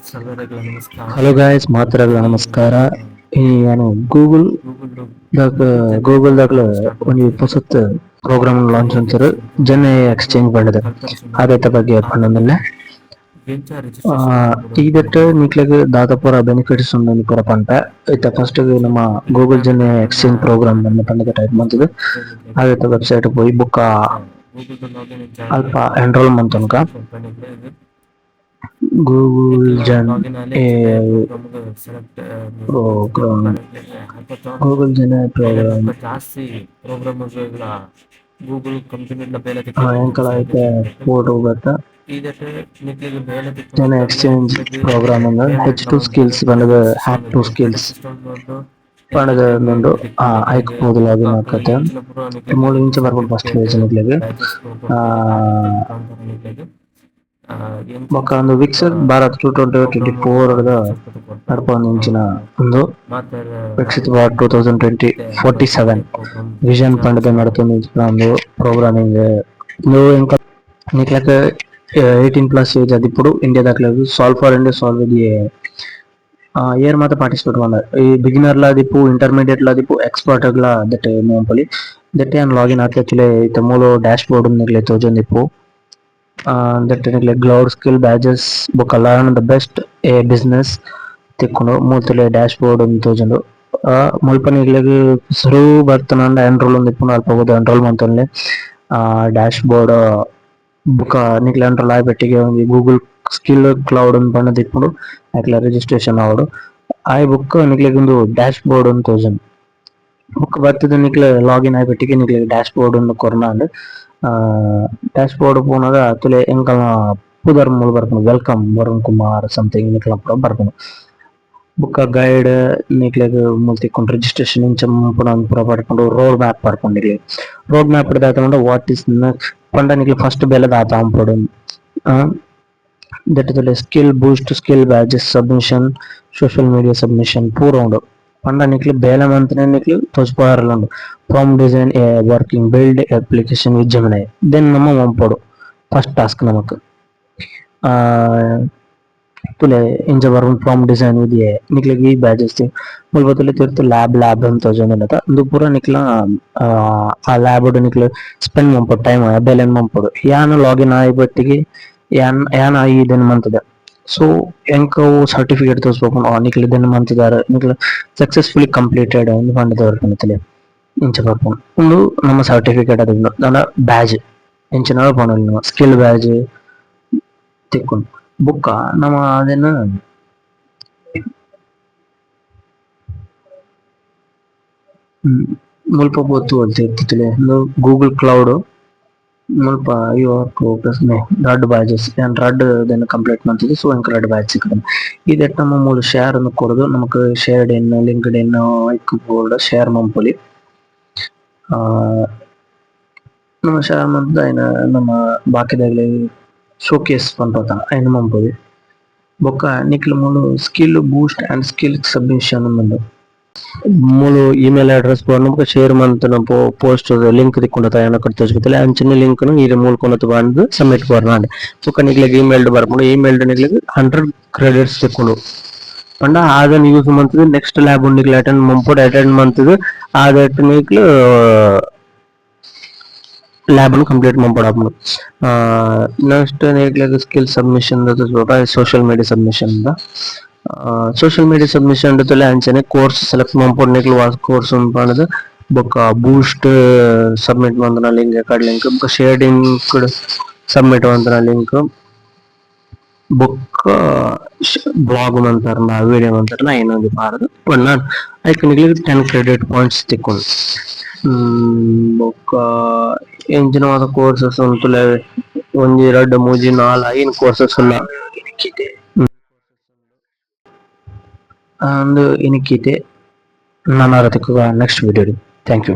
ಸರ್ವರಿಗೂ ನಮಸ್ಕಾರ. Hello guys, ಮಾತರಗಳ ನಮಸ್ಕಾರ. ಈ ನಾನು ಗೂಗಲ್ ದಾಗ ಒಂದು ಹೊಸತ್ ಪ್ರೋಗ್ರಾಮ್ ಲಾಂಚ್ ಅಂತಾರೆ ಜನ ಎಕ್ಸ್ಚೇಂಜ್ ಮಾಡಿದೆ ಆದೈತ ಬಗ್ಗೆ ಪಣ್ಣನಲ್ಲ ಈದಟ್ಟ ನೀಕ್ಲೆಗ್ ದಾದಾಪುರ ಬೆನಿಫಿಟ್ಸ್ ಒಂದು ಪುರ ಪಂಟ ಇತ್ತ ಫಸ್ಟ್ ನಮ್ಮ ಗೂಗಲ್ ಜನ ಎಕ್ಸ್ಚೇಂಜ್ ಪ್ರೋಗ್ರಾಮ್ ಅನ್ನು ಪಂಡದ ಟೈಪ್ ಮಾಡ್ತದೆ ಆದೈತ ವೆಬ್ಸೈಟ್ ಹೋಗಿ ಬುಕ್ಕ ಅಲ್ಪ ಎನ್ರೋಲ್ಮೆಂಟ್ ತನಕ ಗೂಗಲ್ ಜನ್ ಪ್ರೋಗ್ರಾಮ್ ಗೂಗಲ್ ಜನ ಪ್ರೋಗ್ರಾಮ್ ಜಾಸ್ತಿ ಪ್ರೋಗ್ರಾಮ್ ಗೂಗಲ್ ಕಂಪನಿ ಎಂಕಲ ಐತೆ ಫೋಟೋ ಬರ್ತಾ ಜನ ಎಕ್ಸ್ಚೇಂಜ್ ಪ್ರೋಗ್ರಾಮ್ ಅಂದ್ರೆ H2 ಸ್ಕಿಲ್ಸ್ ಬಂದದ ಹ್ಯಾಕ್ ಟು ಸ್ಕಿಲ್ಸ್ ಪಣದ నుండు ಐಕ್ಬೋದು ಲಾಗಿನ್ ಆಕತ್ತೆ ಮೂಲ ಇಂಚ ಬರ್ಬೋದು ಫಸ್ಟ್ ಪೇಜ್ ನಿಗ್ಲಿಗೆ ఒక విక్సర్ భారత్ 2024 నడపందించిన ಒಂದು ವಿಕಸಿತ ಭಾರತ್ 2047 ವಿಷನ್ పండుగ నడుతుంది ప్రోగ్రామింగ్ ఇంకా నీకు 18+ ఏజ్ అది ఇప్పుడు ఇండియా దాకా సాల్వ్ ఫర్ ఇండియా సాల్వ్ ఇది ఇయర్ మాత్రం పార్టిసిಪೇಟ್ ಮಾಡ್ತಾರೆ ಈ ಬಿಗಿನರ್ ಲಾದಿಪ್ಪು ಇಂಟರ್ಮೀಡಿಯೇಟ್ ಲಾದಿಪ್ಪು ಎಕ್ಸ್ಪರ್ಟ್ ला ದಟ್ಟೆ ಮೋಂಪಲಿ ದಟ್ಟೆ ಅನ್ ಲಾಗಿನ್ ಆತಚಲೆ ಇತ ಮೂಲ ಡ್ಯಾಶ್ ಬೋರ್ಡ್ ನಿಗ್ಲೆ ತೋಜೊಂದಿಪ್ಪು that cloud skill badges book learn the best a business ತಿಕ್ಕೊಂಡು ಮೂತಲೆ ಡ್ಯಾಶ್ ಬೋರ್ಡ್ ಅಂತ ತೋಜಂಡು ಮುಲ್ಪನ ಇಗ್ಲೆಗ್ ಸರು ಬರ್ತನಂಡ ಎನ್ರೋಲ್ ಒಂದು ಇಪ್ಪುನ ಅಲ್ಪ ಹೋದ ಎನ್ರೋಲ್ ಮಂತನ್ಲೆ ಡ್ಯಾಶ್ ಬೋರ್ಡ್ ಬುಕ್ ನಿಕ್ಲೆ ಎನ್ರೋಲ್ ಆಯ್ ಬೆಟ್ಟಿಗೆ ಒಂದು ಗೂಗಲ್ ಸ್ಕಿಲ್ ಕ್ಲೌಡ್ ಅಂತ ಬಣ್ಣ ತಿಕ್ಕೊಂಡು ಆಯ್ಕಲ ರಿಜಿಸ್ಟ್ರೇಷನ್ ಆವಡು ಆಯ್ ಬುಕ್ ನಿಕ್ಲೆಗ್ ಒಂದು ಡ್ಯಾಶ್ ಬೋರ್ಡ್ ಅಂತ ತೋಜಂಡು ಬುಕ್ ಬರ್ತದೆ ನಿಕ್ಲೆ ಲಾಗಿನ್ ಆಯ್ ಬೆಟ್ಟಿಗೆ ನಿಕ್ಲೆ ಡ್ಯಾಶ್ ಬೋರ್ಡ್ ಅನ್ನು ಕೊರ್ನಾಂಡ್ ಡ್ಯಾಶ್ ಬೋರ್ಡ್ ಪೋನಾಗ ತುಲೆ ಎಂಕಲ್ನ ಪುದರ್ ಮೂಲ ಬರ್ಕೊಂಡು ವೆಲ್ಕಮ್ ವರುಣ್ ಕುಮಾರ್ ಸಮಥಿಂಗ್ ನಿಕ್ಲ ಬರ್ಕೊಂಡು ಬುಕ್ಕ ಗೈಡ್ ನಿಕ್ಲೆಗ್ ಮೂಲ ತಿಕ್ಕೊಂಡು ರಿಜಿಸ್ಟ್ರೇಷನ್ ಇಂಚ ಪುರ ಪಡ್ಕೊಂಡು ರೋಡ್ ಮ್ಯಾಪ್ ಪಡ್ಕೊಂಡಿರ್ಲಿ ರೋಡ್ ಮ್ಯಾಪ್ ಹಿಡ್ದಾತಂಡ ವಾಟ್ ಇಸ್ ಪಂಡ ನಿಕ್ಲೆ ಫಸ್ಟ್ ಬೆಲೆ ದಾತ ಅಂಪಡು ದಟ್ ತುಲೆ skill boost skill badges submission social media submission ಪೂರ ಉಂಡು ಪಂಡ ನಿಕ್ಲಿ ಬೇಲೆ ಮಂತನೆ ನಿಕ್ಲಿ ತೋಜ್ಪಾರಲ್ಲಂಡು prompt design working build application with Gemini then ನಮ್ಮ ಮಂಪಡು ಫಸ್ಟ್ ಟಾಸ್ಕ್ ನಮಕ್ ತುಲೆ ಇಂಜ ಬರೋನ್ ಪ್ರಾಮ್ ಡಿಸೈನ್ ವಿದಿಯೆ ನಿಕ್ಲಿಗೆ ಈ ಬ್ಯಾಜಸ್ ಮುಲ್ಪ ತುಲೆ ತಿರ್ತು ಲ್ಯಾಬ್ ಅಂತ ತೋಜೊಂದನತ ಇಂದು ಪೂರ ನಿಕ್ಲ ಆ ಲ್ಯಾಬ್ ನಿಕ್ಲ ಸ್ಪೆಂಡ್ ಮಂಪಡು ಟೈಮ್ ಬೆಲೆನ್ ಮಂಪಡು ಯಾನ್ ಲಾಗಿನ್ ಆಯ್ ಬಟ್ಟಿಗೆ ಯಾನ್ ಆಯಿ ಇದೆನ್ ಮಂತದ ಸೊ ಎಂಕವು ಸರ್ಟಿಫಿಕೇಟ್ ತೋರಿಸ್ಬೇಕು ನಿಕ್ಲಿ ಇದನ್ನು ಮಂತಿದ್ದಾರೆ ನಿಕ್ಲ ಸಕ್ಸಸ್ಫುಲಿ ಕಂಪ್ಲೀಟೆಡ್ ಎಂದು ಪಂಡಿತವರ್ಕನತಲೆ ಇಂಚ ಬರ್ಪುಂಡು ಒಂದು ನಮ್ಮ ಸರ್ಟಿಫಿಕೇಟ್ ಅದು ನನ್ನ ಬ್ಯಾಜ್ ಇಂಚಿನ ಪೋನಲ್ ನಮ್ಮ ಸ್ಕಿಲ್ ಬ್ಯಾಜ್ ತಿಕ್ಕೊಂಡು ಬುಕ್ಕ ನಮ್ಮ ಅದನ್ನು ಮುಲ್ಪ ಗೊತ್ತು ಅಂತ ಇರ್ತಿತ್ತಲೆ ಗೂಗಲ್ ಕ್ಲೌಡ್ ಮುಲ್ಪ ರಡ್ ಬ್ಯಾಜಸ್ ರಡ್ ಇದನ್ನು ಕಂಪ್ಲೀಟ್ ಮಾಡ್ತಿದ್ವಿ ಸೊ ಎಂಕ್ ರಡ್ ಬ್ಯಾಜ್ ಸಿಕ್ಕದ ಇದೆಟ್ ನಮ್ಮ ಮೂಲ ಶೇರ್ ಅನ್ನು ಕೊಡೋದು ನಮಕ್ ಶೇರ್ಡ್ ಇನ್ ಲಿಂಕ್ಡ್ ಇನ್ ಬೋರ್ಡ್ ಶೇರ್ ಮಂಪಲಿ ನಮ್ಮ ಶೇರ್ ಮಂತ್ ఆయన ನಮ್ಮ ಬಾಕಿದಾಗಲಿ ಶೋಕೇಸ್ ಪಂಪತ ఆయన ಮಂಪದಿ ಬೊಕ್ಕ ನಿಕ್ಲ ಮೂಲು skill boost and skill submission ಮಂದು ಮೂಲು ಇಮೇಲ್ ಅಡ್ರೆಸ್ ನಮಕ್ ಶೇರ್ ಮಂತ್ ನಮ್ಮ ಪೋಸ್ಟ್ ಲಿಂಕ್ ತಿಕ್ಕೊಂಡ ತಯಾರ ಕಟ್ತೋಜ್ಕತಲೆ ಅಂಚಿನ ಲಿಂಕ್ ನು ಇರೆ ಮೂಲ ಕೊನತ ಬಂದು ಸಬ್ಮಿಟ್ ಕೊರ್ನಾಂಡೆ ಬೊಕ್ಕ ನಿಕ್ಲೆಗ್ ಇಮೇಲ್ ಬರ್ಕೊಂಡು ಇಮೇಲ್ ನಿಕ್ಲೆಗ್ 100 ಕ್ರೆಡಿಟ್ಸ್ ತಿಕ್ಕೊಂಡು ಪಂಡ ಆದನ್ ಯೂಸ್ ಮಂತದ ನೆಕ್ಸ್ಟ್ ಲ್ಯಾಬ್ ನಿಕ್ಲೆ ಅಟೆಂಡ್ ಮಂತದ ಆದಟ್ ನಿಕ್ಲ ಲ್ಯಾಬ್ ಅನ್ನು ಕಂಪ್ಲೀಟ್ ಮಾಡ್ಬಿಡಪ್ಪ ನೆಕ್ಸ್ಟ್ ನಿಕ್ಲೆಗ್ skill submission social media submission social media submission ತಲೆ ಅಂಚನೆ ಕೋರ್ಸ್ ಸೆಲೆಕ್ಟ್ ಮಾಡ್ಕೊಂಡು ನಿಕ್ಲು ಕೋರ್ಸ್ ಪಣದ ಬೊಕ್ಕ ಬೂಸ್ಟ್ ಸಬ್ಮಿಟ್ ಮಂದನ ಲಿಂಕ್ ಕಡ್ ಲಿಂಕ್ ಬೊಕ್ಕ ಶೇರ್ಡಿಂಗ್ ಸಬ್ಮಿಟ್ ಮಂದನ ಲಿಂಕ್ ಬೊಕ್ಕ ಬ್ಲಾಗ್ ಮಂತಾರನ ವಿಡಿಯೋ ಮಂತಾರನ ಇನ್ನೊಂದು ಪಾರದು ಪಣ್ಣ ಐಕ್ ನಿಕ್ಲಿಗೆ 10 ಕ್ರೆಡಿಟ್ ಪಾಯಿಂಟ್ಸ್ ತಿಕ್ಕೊಂಡು ಬೊಕ್ಕ ಎಂಚಿನವಾದ ಕೋರ್ಸಸ್ ಉಂಟುಲೆ ಒಂಜಿ 2 3 4 5 ಕೋರ್ಸಸ್ ಉಲ್ಲ ಅಂದು ಇನಿಕ್ಕಿತೆ ನಾನು ನೆಕ್ಸ್ಟ್ ವಿಡಿಯೋ ಥ್ಯಾಂಕ್ ಯು.